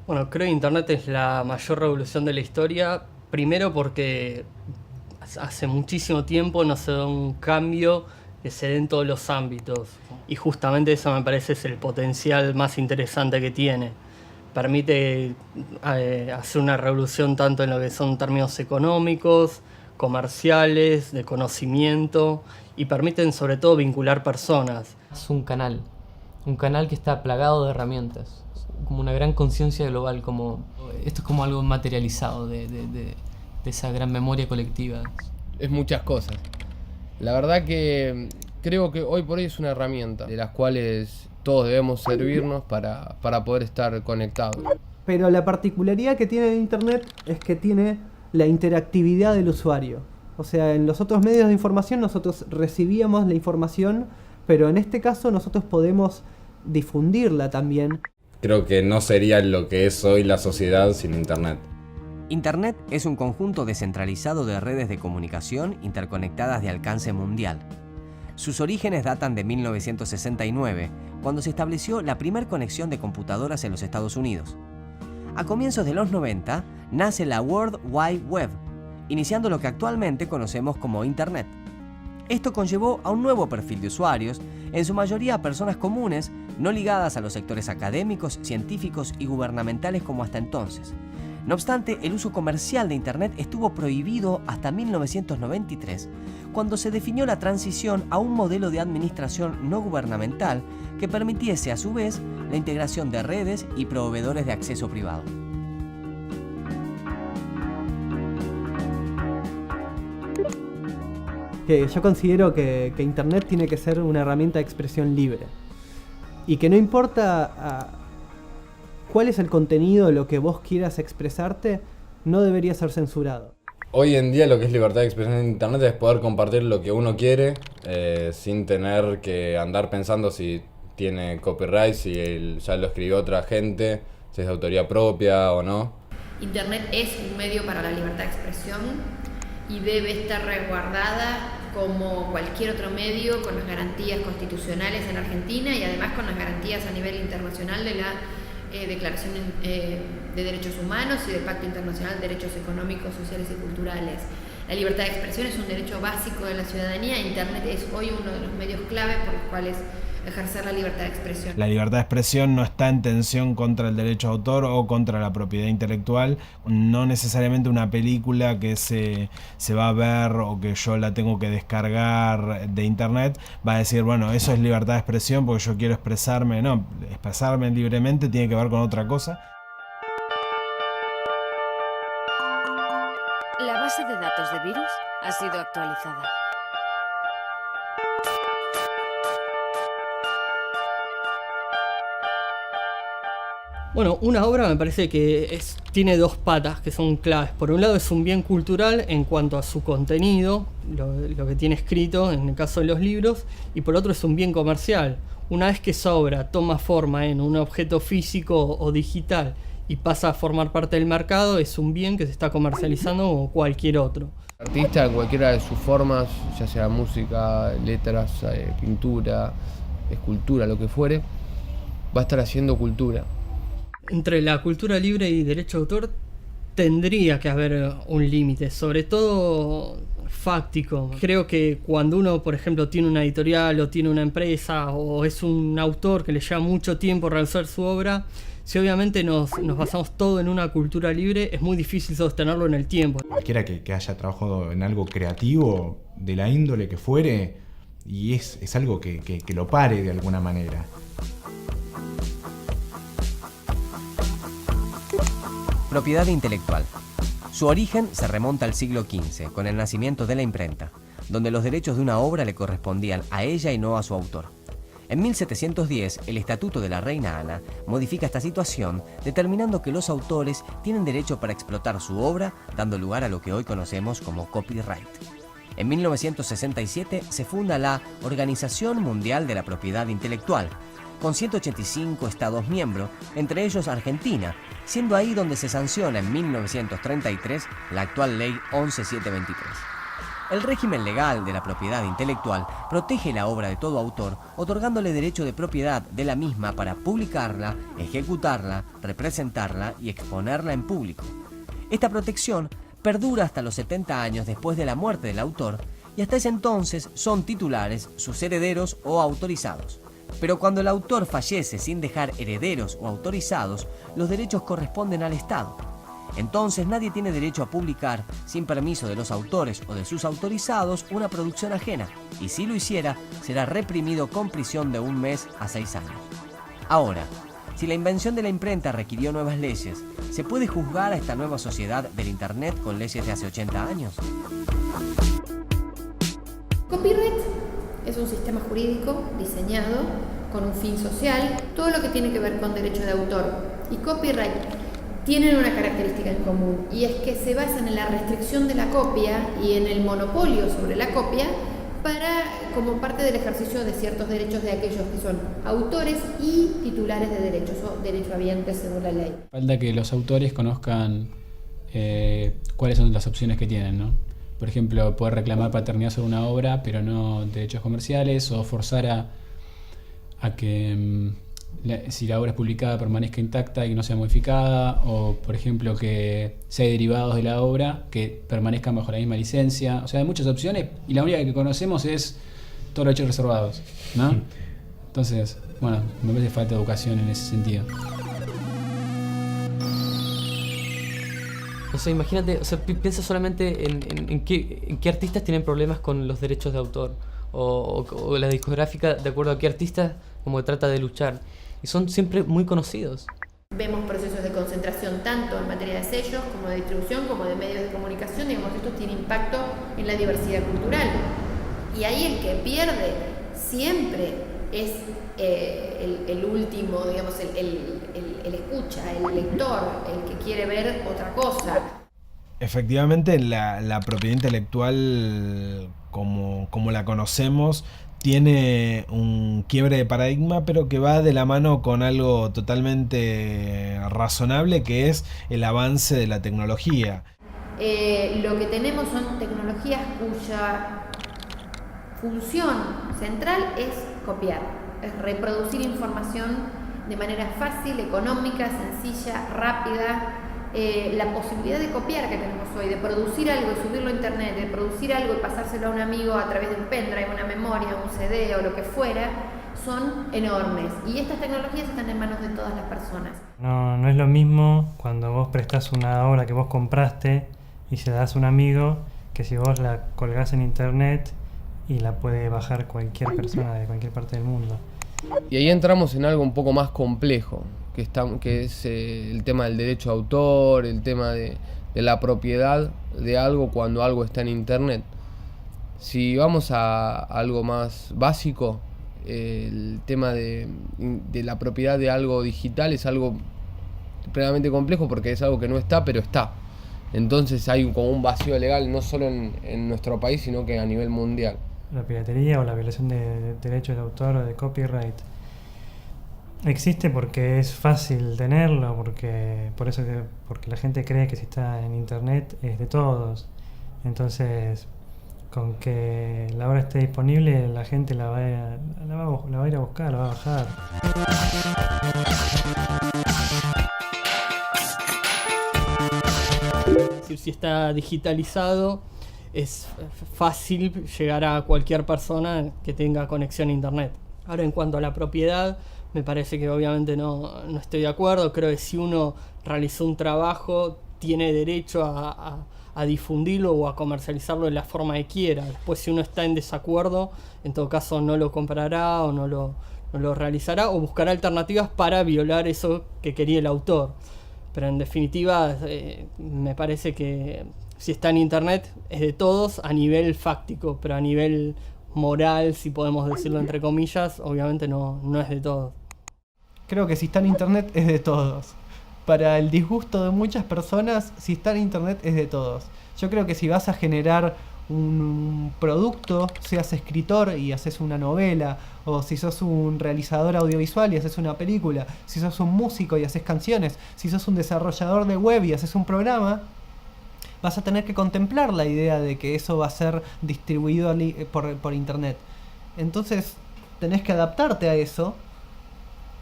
Bueno, creo que Internet es la mayor revolución de la historia, primero porque hace muchísimo tiempo no se da un cambio que se dé en todos los ámbitos. Y justamente eso me parece es el potencial más interesante que tiene. Permite hacer una revolución tanto en lo que son términos económicos, comerciales, de conocimiento, y permiten sobre todo vincular personas. Es un canal que está plagado de herramientas, como una gran conciencia global, como esto es como algo materializado de esa gran memoria colectiva. Es muchas cosas. La verdad que creo que hoy por hoy es una herramienta de las cuales todos debemos servirnos para poder estar conectados. Pero la particularidad que tiene el Internet es que tiene la interactividad del usuario. O sea, en los otros medios de información nosotros recibíamos la información, pero en este caso nosotros podemos difundirla también. Creo que no sería lo que es hoy la sociedad sin Internet. Internet es un conjunto descentralizado de redes de comunicación interconectadas de alcance mundial. Sus orígenes datan de 1969, cuando se estableció la primera conexión de computadoras en los Estados Unidos. A comienzos de los 90, nace la World Wide Web, iniciando lo que actualmente conocemos como Internet. Esto conllevó a un nuevo perfil de usuarios, en su mayoría personas comunes, no ligadas a los sectores académicos, científicos y gubernamentales como hasta entonces. No obstante, el uso comercial de Internet estuvo prohibido hasta 1993, cuando se definió la transición a un modelo de administración no gubernamental que permitiese a su vez la integración de redes y proveedores de acceso privado. Que yo considero que Internet tiene que ser una herramienta de expresión libre. Y que no importa cuál es el contenido, lo que vos quieras expresarte, no debería ser censurado. Hoy en día lo que es libertad de expresión en Internet es poder compartir lo que uno quiere sin tener que andar pensando si tiene copyright, si ya lo escribió otra gente, si es de autoría propia o no. Internet es un medio para la libertad de expresión y debe estar resguardada como cualquier otro medio, con las garantías constitucionales en Argentina y además con las garantías a nivel internacional de la Declaración de Derechos Humanos y del Pacto Internacional de Derechos Económicos, Sociales y Culturales. La libertad de expresión es un derecho básico de la ciudadanía. Internet es hoy uno de los medios clave por los cuales ejercer la libertad de expresión. La libertad de expresión no está en tensión contra el derecho de autor o contra la propiedad intelectual. No necesariamente una película que se va a ver o que yo la tengo que descargar de internet va a decir, bueno, eso es libertad de expresión porque yo quiero expresarme. No, expresarme libremente tiene que ver con otra cosa. La base de datos de virus ha sido actualizada. Bueno, una obra me parece que tiene dos patas que son claves. Por un lado es un bien cultural en cuanto a su contenido, lo que tiene escrito en el caso de los libros, y por otro es un bien comercial. Una vez que esa obra toma forma en un objeto físico o digital y pasa a formar parte del mercado, es un bien que se está comercializando como cualquier otro. El artista en cualquiera de sus formas, ya sea música, letras, pintura, escultura, lo que fuere, va a estar haciendo cultura. Entre la cultura libre y derecho de autor tendría que haber un límite, sobre todo fáctico. Creo que cuando uno, por ejemplo, tiene una editorial o tiene una empresa o es un autor que le lleva mucho tiempo realizar su obra, si obviamente nos basamos todo en una cultura libre, es muy difícil sostenerlo en el tiempo. Cualquiera que haya trabajado en algo creativo, de la índole que fuere, y es algo que lo pare de alguna manera. Propiedad intelectual. Su origen se remonta al siglo XV, con el nacimiento de la imprenta, donde los derechos de una obra le correspondían a ella y no a su autor. En 1710, el Estatuto de la Reina Ana modifica esta situación, determinando que los autores tienen derecho para explotar su obra, dando lugar a lo que hoy conocemos como copyright. En 1967 se funda la Organización Mundial de la Propiedad Intelectual, con 185 Estados miembros, entre ellos Argentina, siendo ahí donde se sanciona en 1933 la actual Ley 11723. El régimen legal de la propiedad intelectual protege la obra de todo autor, otorgándole derecho de propiedad de la misma para publicarla, ejecutarla, representarla y exponerla en público. Esta protección perdura hasta los 70 años después de la muerte del autor y hasta ese entonces son titulares sus herederos o autorizados. Pero cuando el autor fallece sin dejar herederos o autorizados, los derechos corresponden al Estado. Entonces nadie tiene derecho a publicar, sin permiso de los autores o de sus autorizados, una producción ajena, y si lo hiciera, será reprimido con prisión de 1 mes a 6 años. Ahora, si la invención de la imprenta requirió nuevas leyes, ¿se puede juzgar a esta nueva sociedad del Internet con leyes de hace 80 años? Copyright es un sistema jurídico diseñado con un fin social, todo lo que tiene que ver con derecho de autor y copyright tienen una característica en común, y es que se basan en la restricción de la copia y en el monopolio sobre la copia como parte del ejercicio de ciertos derechos de aquellos que son autores y titulares de derechos o derechohabientes según la ley. Falta que los autores conozcan cuáles son las opciones que tienen, ¿no? Por ejemplo, poder reclamar paternidad sobre una obra, pero no derechos comerciales, o forzar a que si la obra es publicada permanezca intacta y no sea modificada, o por ejemplo que si hay derivados de la obra que permanezcan bajo la misma licencia. O sea, hay muchas opciones y la única que conocemos es todos los derechos reservados, ¿no? Entonces, bueno, me parece falta educación en ese sentido. O sea, imagínate, o sea, piensa solamente en qué artistas tienen problemas con los derechos de autor, o la discográfica, de acuerdo a qué artistas como que trata de luchar. Y son siempre muy conocidos. Vemos procesos de concentración tanto en materia de sellos como de distribución, como de medios de comunicación. Digamos, esto tiene impacto en la diversidad cultural. Y ahí el que pierde siempre es el último, digamos, el escucha, el lector, el que quiere ver otra cosa. Efectivamente, la propiedad intelectual, como la conocemos, tiene un quiebre de paradigma, pero que va de la mano con algo totalmente razonable, que es el avance de la tecnología. Lo que tenemos son tecnologías cuya función central es copiar, es reproducir información de manera fácil, económica, sencilla, rápida. La posibilidad de copiar que tenemos hoy, de producir algo y subirlo a internet, de producir algo y pasárselo a un amigo a través de un pendrive, una memoria, un CD o lo que fuera, son enormes. Y estas tecnologías están en manos de todas las personas. No es lo mismo cuando vos prestás una obra que vos compraste y se la das a un amigo, que si vos la colgás en internet y la puede bajar cualquier persona de cualquier parte del mundo. Y ahí entramos en algo un poco más complejo, que es el tema del derecho de autor, el tema de la propiedad de algo cuando algo está en internet. Si vamos a algo más básico, el tema de la propiedad de algo digital es algo plenamente complejo porque es algo que no está, pero está. Entonces hay como un vacío legal no solo en nuestro país, sino que a nivel mundial. La piratería o la violación de derechos de autor o de copyright existe porque es fácil tenerlo, porque la gente cree que si está en internet es de todos. Entonces, con que la obra esté disponible, la gente la va a ir a buscar, la va a bajar. Si está digitalizado, es fácil llegar a cualquier persona que tenga conexión a internet. Ahora, en cuanto a la propiedad, me parece que obviamente no estoy de acuerdo. Creo que si uno realizó un trabajo, tiene derecho a difundirlo o a comercializarlo de la forma que quiera. Después, si uno está en desacuerdo, en todo caso no lo comprará o no lo realizará, o buscará alternativas para violar eso que quería el autor. Pero en definitiva, me parece que si está en internet es de todos a nivel fáctico, pero a nivel moral, si podemos decirlo entre comillas, obviamente no es de todos. Creo que si está en internet es de todos. Para el disgusto de muchas personas, si está en internet es de todos. Yo creo que si vas a generar un producto, seas escritor y haces una novela, o si sos un realizador audiovisual y haces una película, si sos un músico y haces canciones, si sos un desarrollador de web y haces un programa, vas a tener que contemplar la idea de que eso va a ser distribuido por internet. Entonces tenés que adaptarte a eso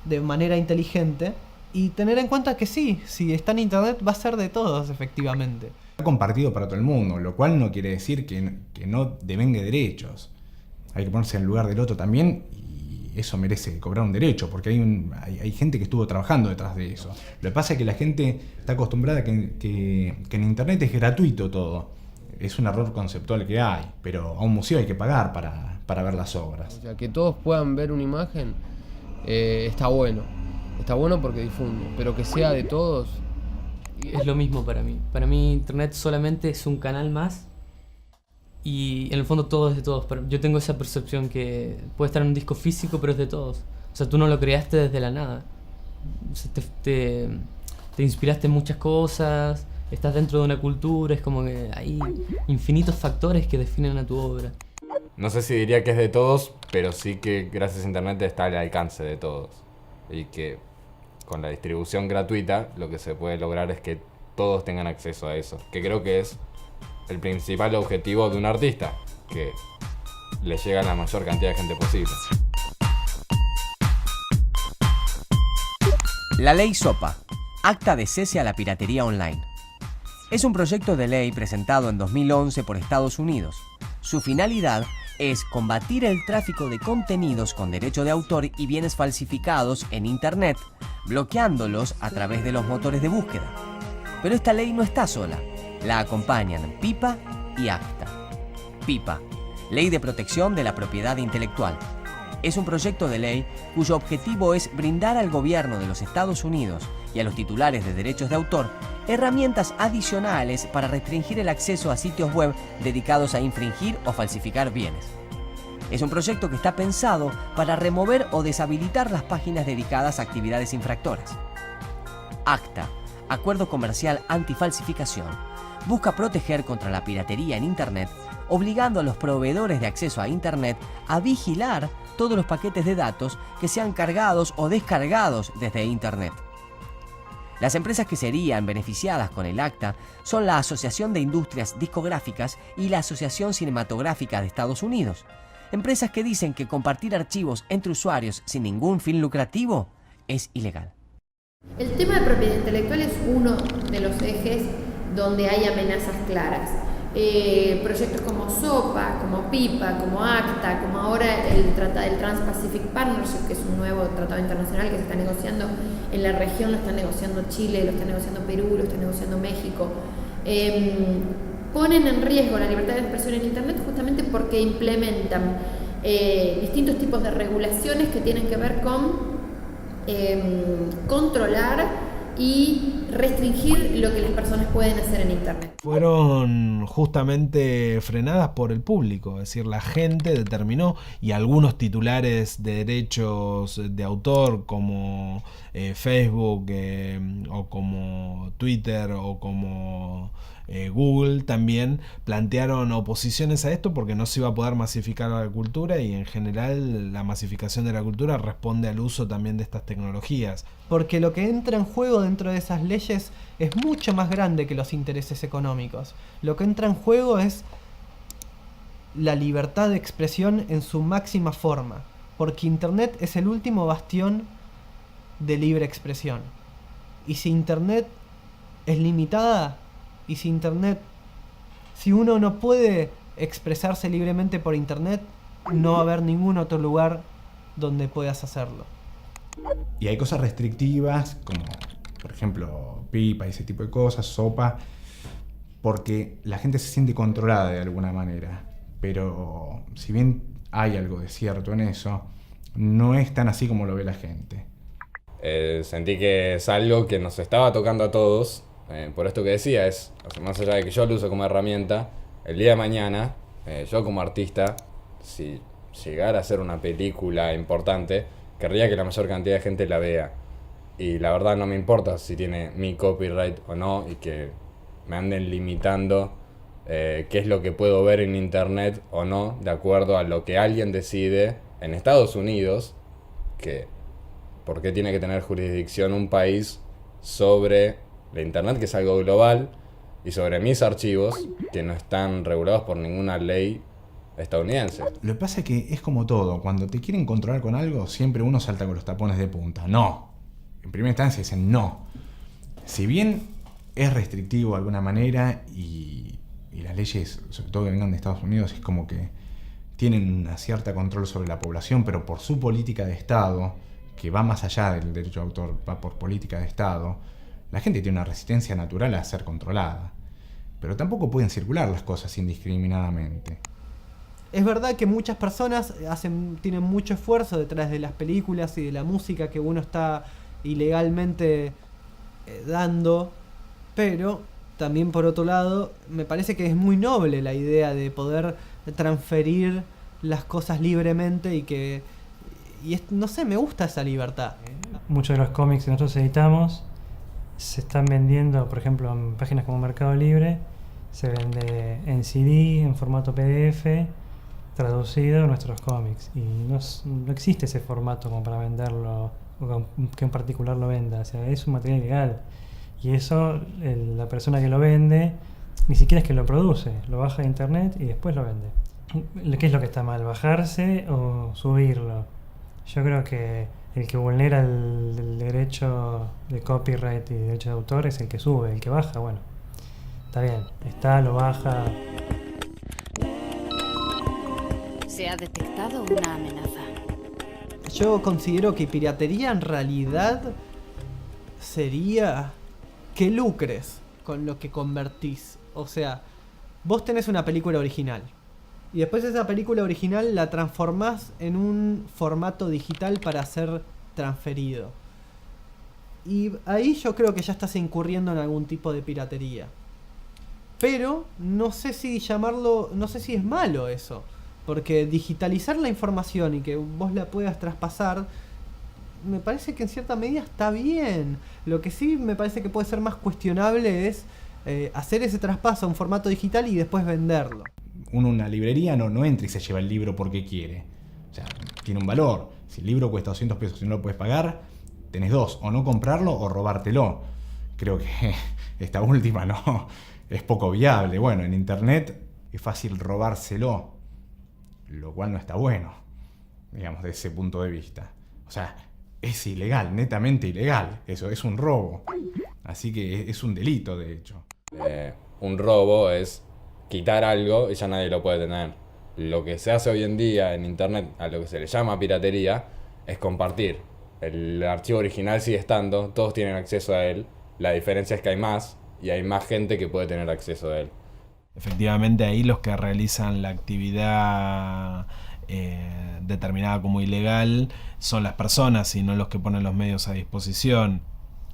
de manera inteligente y tener en cuenta que sí, si está en internet va a ser de todos, efectivamente. Está compartido para todo el mundo, lo cual no quiere decir que no devengue derechos. Hay que ponerse en el lugar del otro también, y eso merece cobrar un derecho, porque hay gente que estuvo trabajando detrás de eso. Lo que pasa es que la gente está acostumbrada a que en internet es gratuito todo. Es un error conceptual que hay, pero a un museo hay que pagar para ver las obras. O sea, que todos puedan ver una imagen está bueno. Está bueno porque difunde, pero que sea de todos. Es lo mismo para mí. Para mí internet solamente es un canal más y en el fondo todo es de todos. Pero yo tengo esa percepción que puede estar en un disco físico, pero es de todos. O sea, tú no lo creaste desde la nada. O sea, te inspiraste en muchas cosas, estás dentro de una cultura, es como que hay infinitos factores que definen a tu obra. No sé si diría que es de todos, pero sí que gracias a internet está al alcance de todos. Y que con la distribución gratuita lo que se puede lograr es que todos tengan acceso a eso. Que creo que es el principal objetivo de un artista, que le llega a la mayor cantidad de gente posible. La Ley SOPA, Acta de Cese a la Piratería Online. Es un proyecto de ley presentado en 2011 por Estados Unidos. Su finalidad es combatir el tráfico de contenidos con derecho de autor y bienes falsificados en Internet, bloqueándolos a través de los motores de búsqueda. Pero esta ley no está sola. La acompañan PIPA y ACTA. PIPA, Ley de Protección de la Propiedad Intelectual. Es un proyecto de ley cuyo objetivo es brindar al gobierno de los Estados Unidos y a los titulares de derechos de autor herramientas adicionales para restringir el acceso a sitios web dedicados a infringir o falsificar bienes. Es un proyecto que está pensado para remover o deshabilitar las páginas dedicadas a actividades infractoras. ACTA, Acuerdo Comercial Antifalsificación, busca proteger contra la piratería en Internet, obligando a los proveedores de acceso a Internet a vigilar todos los paquetes de datos que sean cargados o descargados desde Internet. Las empresas que serían beneficiadas con el acta son la Asociación de Industrias Discográficas y la Asociación Cinematográfica de Estados Unidos, empresas que dicen que compartir archivos entre usuarios sin ningún fin lucrativo es ilegal. El tema de propiedad intelectual es uno de los ejes donde hay amenazas claras. Proyectos como SOPA, como PIPA, como ACTA, como ahora el Trans-Pacific Partnership, que es un nuevo tratado internacional que se está negociando en la región, lo está negociando Chile, lo está negociando Perú, lo está negociando México, ponen en riesgo la libertad de expresión en Internet justamente porque implementan distintos tipos de regulaciones que tienen que ver con controlar y restringir lo que las personas pueden hacer en Internet. Fueron justamente frenadas por el público, es decir, la gente determinó, y algunos titulares de derechos de autor como Facebook o como Twitter o como Google también plantearon oposiciones a esto porque no se iba a poder masificar la cultura, y en general la masificación de la cultura responde al uso también de estas tecnologías. Porque lo que entra en juego dentro de esas leyes es mucho más grande que los intereses económicos. Lo que entra en juego es la libertad de expresión en su máxima forma, porque Internet es el último bastión de libre expresión. Y si Internet es limitada, y si uno no puede expresarse libremente por Internet, no va a haber ningún otro lugar donde puedas hacerlo. Y hay cosas restrictivas, como por ejemplo PIPA y ese tipo de cosas, SOPA, porque la gente se siente controlada de alguna manera. Pero si bien hay algo de cierto en eso, no es tan así como lo ve la gente. Sentí que es algo que nos estaba tocando a todos. Por esto que decía, es más allá de que yo lo uso como herramienta, el día de mañana, yo como artista, si llegara a ser una película importante, querría que la mayor cantidad de gente la vea. Y la verdad no me importa si tiene mi copyright o no, y que me anden limitando qué es lo que puedo ver en Internet o no, de acuerdo a lo que alguien decide en Estados Unidos, que por qué tiene que tener jurisdicción un país sobre la Internet, que es algo global, y sobre mis archivos que no están regulados por ninguna ley estadounidense. Lo que pasa es que es como todo, cuando te quieren controlar con algo, siempre uno salta con los tapones de punta. No. En primera instancia dicen no. Si bien es restrictivo de alguna manera y las leyes, sobre todo que vengan de Estados Unidos, es como que tienen una cierta control sobre la población, pero por su política de Estado, que va más allá del derecho de autor, va por política de Estado, la gente tiene una resistencia natural a ser controlada. Pero tampoco pueden circular las cosas indiscriminadamente. Es verdad que muchas personas tienen mucho esfuerzo detrás de las películas y de la música que uno está ilegalmente dando, pero también por otro lado me parece que es muy noble la idea de poder transferir las cosas libremente no sé, me gusta esa libertad. Muchos de los cómics que nosotros editamos se están vendiendo, por ejemplo, en páginas como Mercado Libre, se vende en CD, en formato PDF, traducido nuestros cómics, y no existe ese formato como para venderlo o que en particular lo venda. O sea, es un material ilegal, y eso la persona que lo vende ni siquiera es que lo produce, lo baja de internet y después lo vende. ¿Qué es lo que está mal? ¿Bajarse o subirlo? Yo creo que el que vulnera el derecho de copyright y derecho de autor es el que sube. El que baja, bueno, está bien, lo baja. Se ha detectado una amenaza. Yo considero que piratería en realidad sería que lucres con lo que convertís. O sea, vos tenés una película original y después esa película original la transformás en un formato digital para ser transferido. Y ahí yo creo que ya estás incurriendo en algún tipo de piratería. Pero no sé si es malo eso. Porque digitalizar la información y que vos la puedas traspasar, me parece que en cierta medida está bien. Lo que sí me parece que puede ser más cuestionable es hacer ese traspaso a un formato digital y después venderlo. Uno en una librería no entra y se lleva el libro porque quiere. O sea, tiene un valor. Si el libro cuesta 200 pesos y no lo puedes pagar, tenés dos: o no comprarlo o robártelo. Creo que esta última no es poco viable. Bueno, en internet es fácil robárselo, lo cual no está bueno, digamos, de ese punto de vista. O sea, es ilegal, netamente ilegal. Eso es un robo. Así que es un delito, de hecho. Un robo es quitar algo y ya nadie lo puede tener. Lo que se hace hoy en día en internet, a lo que se le llama piratería, es compartir. El archivo original sigue estando, todos tienen acceso a él. La diferencia es que hay más y hay más gente que puede tener acceso a él. Efectivamente, ahí los que realizan la actividad determinada como ilegal son las personas y no los que ponen los medios a disposición.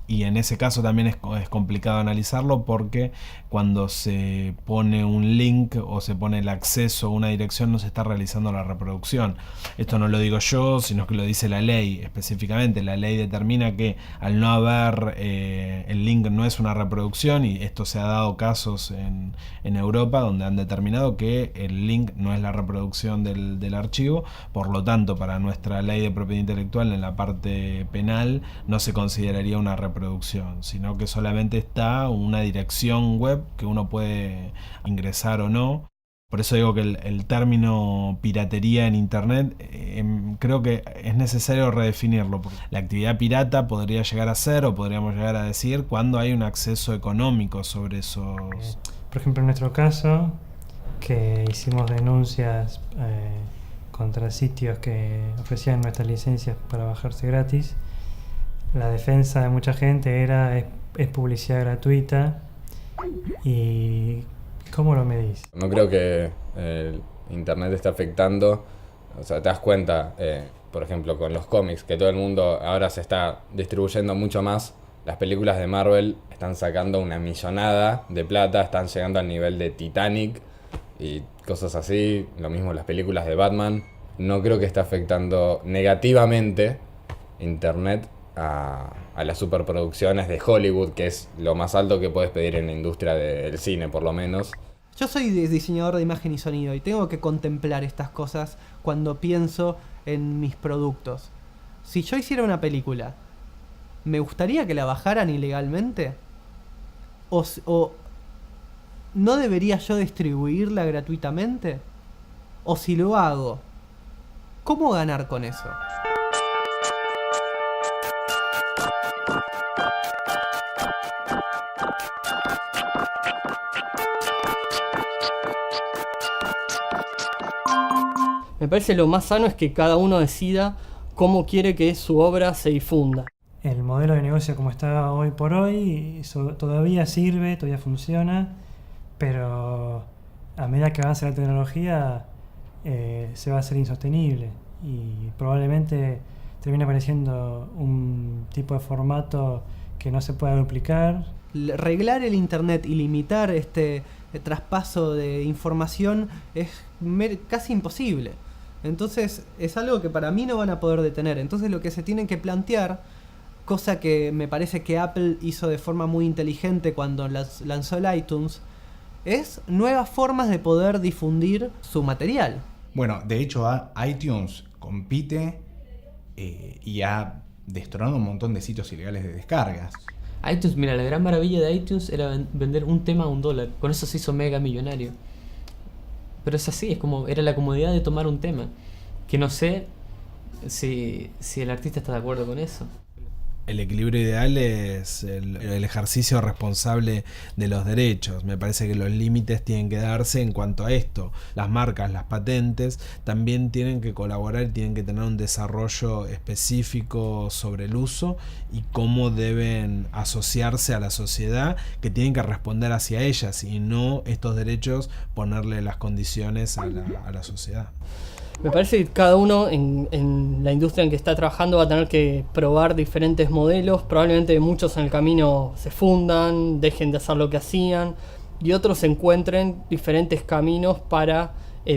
Y en ese caso también es complicado analizarlo, porque cuando se pone un link o se pone el acceso a una dirección no se está realizando la reproducción. Esto no lo digo yo, sino que lo dice la ley específicamente. La ley determina que al no haber el link no es una reproducción, y esto se ha dado casos en Europa donde han determinado que el link no es la reproducción del archivo. Por lo tanto, para nuestra ley de propiedad intelectual, en la parte penal no se consideraría una reproducción, sino que solamente está una dirección web que uno puede ingresar o no. Por eso digo que el término piratería en internet creo que es necesario redefinirlo, porque la actividad pirata podría llegar a ser, o podríamos llegar a decir, cuando hay un acceso económico sobre esos. Por ejemplo, en nuestro caso, que hicimos denuncias contra sitios que ofrecían nuestras licencias para bajarse gratis, la defensa de mucha gente es publicidad gratuita. ¿Y cómo lo medís? No creo que el internet esté afectando. O sea, te das cuenta, por ejemplo, con los cómics, que todo el mundo ahora se está distribuyendo mucho más. Las películas de Marvel están sacando una millonada de plata, están llegando al nivel de Titanic y cosas así. Lo mismo las películas de Batman. No creo que esté afectando negativamente internet a las superproducciones de Hollywood, que es lo más alto que puedes pedir en la industria del cine, por lo menos. Yo soy diseñador de imagen y sonido y tengo que contemplar estas cosas cuando pienso en mis productos. Si yo hiciera una película, ¿me gustaría que la bajaran ilegalmente? ¿O ¿no debería yo distribuirla gratuitamente? O si lo hago, ¿cómo ganar con eso? Me parece lo más sano es que cada uno decida cómo quiere que su obra se difunda. El modelo de negocio como está hoy por hoy todavía sirve, todavía funciona, pero a medida que avance la tecnología se va a hacer insostenible y probablemente termine apareciendo un tipo de formato que no se pueda duplicar. Reglar el internet y limitar este traspaso de información es casi imposible. Entonces es algo que para mí no van a poder detener. Entonces lo que se tienen que plantear, cosa que me parece que Apple hizo de forma muy inteligente cuando lanzó el iTunes, es nuevas formas de poder difundir su material. Bueno, de hecho iTunes compite y ha destronado un montón de sitios ilegales de descargas. iTunes, mira, la gran maravilla de iTunes era vender un tema a $1. Con eso se hizo mega millonario. Pero es así, es como era la comodidad de tomar un tema. Que no sé si el artista está de acuerdo con eso. El equilibrio ideal es el ejercicio responsable de los derechos. Me parece que los límites tienen que darse en cuanto a esto. Las marcas, las patentes, también tienen que colaborar, tienen que tener un desarrollo específico sobre el uso y cómo deben asociarse a la sociedad, que tienen que responder hacia ellas y no estos derechos ponerle las condiciones a la sociedad. Me parece que cada uno en la industria en que está trabajando va a tener que probar diferentes modelos. Probablemente muchos en el camino se fundan, dejen de hacer lo que hacían y otros encuentren diferentes caminos para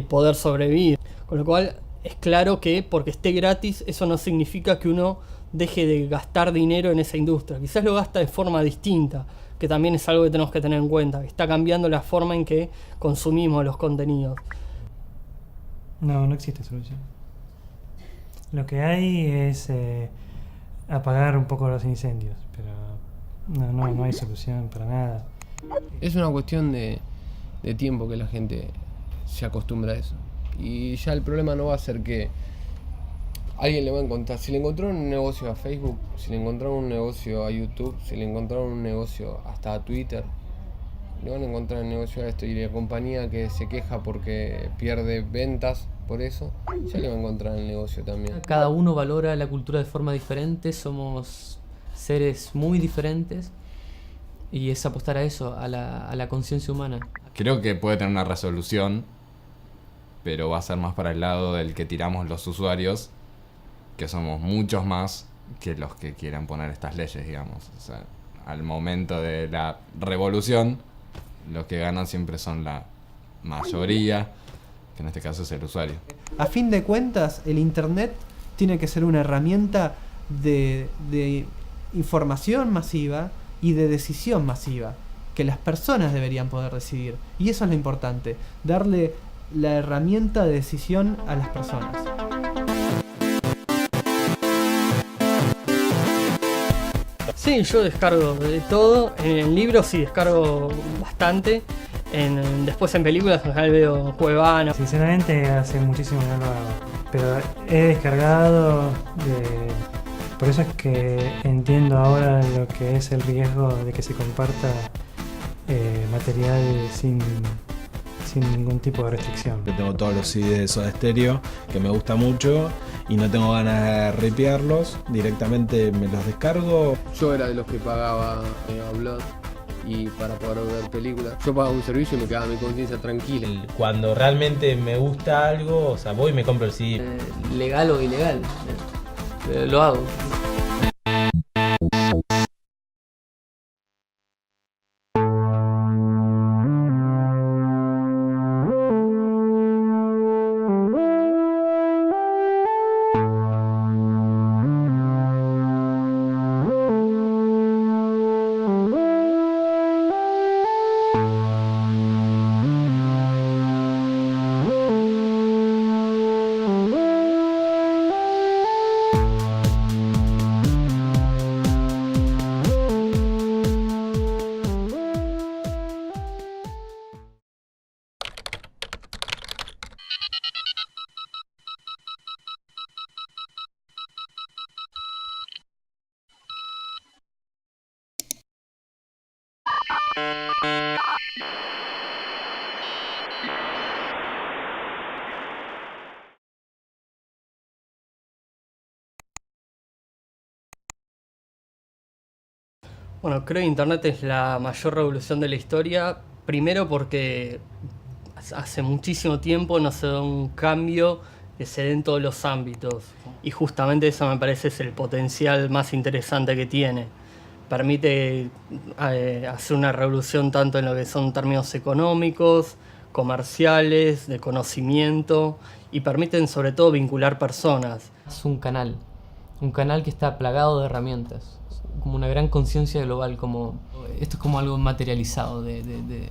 poder sobrevivir. Con lo cual es claro que porque esté gratis eso no significa que uno deje de gastar dinero en esa industria. Quizás lo gasta de forma distinta, que también es algo que tenemos que tener en cuenta, que está cambiando la forma en que consumimos los contenidos. No existe solución. Lo que hay es apagar un poco los incendios, pero no hay solución para nada. Es una cuestión de tiempo que la gente se acostumbra a eso. Y ya el problema no va a ser que alguien le va a encontrar. Si le encontraron un negocio a Facebook, si le encontraron un negocio a YouTube, si le encontraron un negocio hasta a Twitter, le van a encontrar el negocio a esto. Y la compañía que se queja porque pierde ventas por eso, ya le va a encontrar el negocio también. Cada uno valora la cultura de forma diferente, somos seres muy diferentes y es apostar a eso, a la conciencia humana. Creo que puede tener una resolución, pero va a ser más para el lado del que tiramos los usuarios, que somos muchos más que los que quieran poner estas leyes, digamos. O sea, al momento de la revolución, los que ganan siempre son la mayoría, que en este caso es el usuario. A fin de cuentas, el internet tiene que ser una herramienta de información masiva y de decisión masiva, que las personas deberían poder decidir. Y eso es lo importante, darle la herramienta de decisión a las personas. Sí, yo descargo de todo. En libros sí descargo bastante. Después en películas en general veo Cuevana. Sinceramente hace muchísimo que no lo hago, pero he descargado por eso es que entiendo ahora lo que es el riesgo de que se comparta material sin ningún tipo de restricción. Yo tengo todos los CDs de Soda Stereo que me gusta mucho y no tengo ganas de ripearlos, directamente me los descargo. Yo era de los que pagaba Upload y para poder ver películas. Yo pagaba un servicio y me quedaba mi conciencia tranquila. Cuando realmente me gusta algo, o sea, voy y me compro el CD. Legal o ilegal, lo hago. Bueno, creo que Internet es la mayor revolución de la historia, primero porque hace muchísimo tiempo no se da un cambio que se dé en todos los ámbitos. Y justamente eso me parece es el potencial más interesante que tiene. Permite hacer una revolución tanto en lo que son términos económicos, comerciales, de conocimiento, y permiten sobre todo vincular personas. Es un canal que está plagado de herramientas, como una gran conciencia global, como esto es como algo materializado de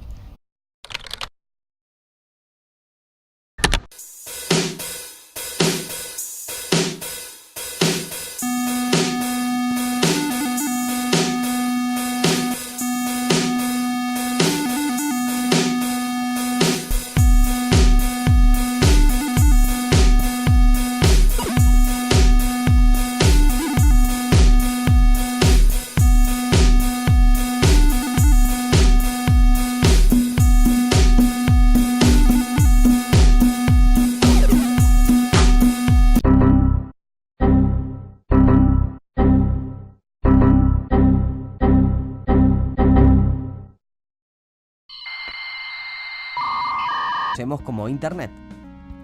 conocemos como Internet.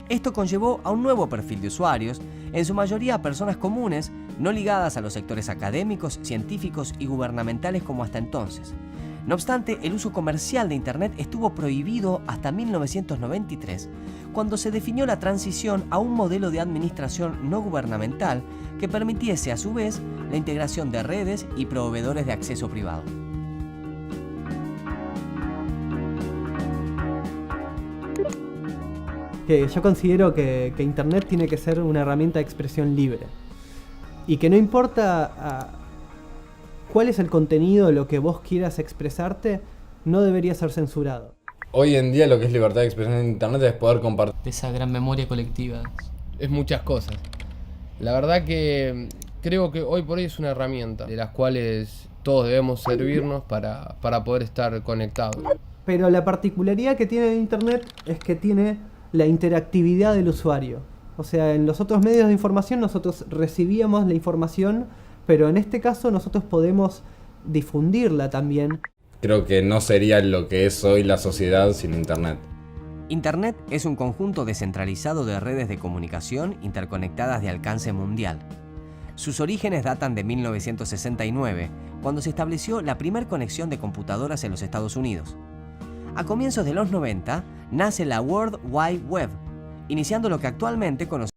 Esto conllevó a un nuevo perfil de usuarios, en su mayoría personas comunes, no ligadas a los sectores académicos, científicos y gubernamentales como hasta entonces. No obstante, el uso comercial de Internet estuvo prohibido hasta 1993, cuando se definió la transición a un modelo de administración no gubernamental que permitiese a su vez la integración de redes y proveedores de acceso privado. Que yo considero que Internet tiene que ser una herramienta de expresión libre y que no importa cuál es el contenido, lo que vos quieras expresarte, no debería ser censurado. Hoy en día lo que es libertad de expresión en Internet es poder compartir esa gran memoria colectiva. Es muchas cosas. La verdad que creo que hoy por hoy es una herramienta de las cuales todos debemos servirnos para poder estar conectados. Pero la particularidad que tiene Internet es que tiene la interactividad del usuario. O sea, en los otros medios de información nosotros recibíamos la información, pero en este caso nosotros podemos difundirla también. Creo que no sería lo que es hoy la sociedad sin Internet. Internet es un conjunto descentralizado de redes de comunicación interconectadas de alcance mundial. Sus orígenes datan de 1969, cuando se estableció la primera conexión de computadoras en los Estados Unidos. A comienzos de los 90, nace la World Wide Web, iniciando lo que actualmente conocemos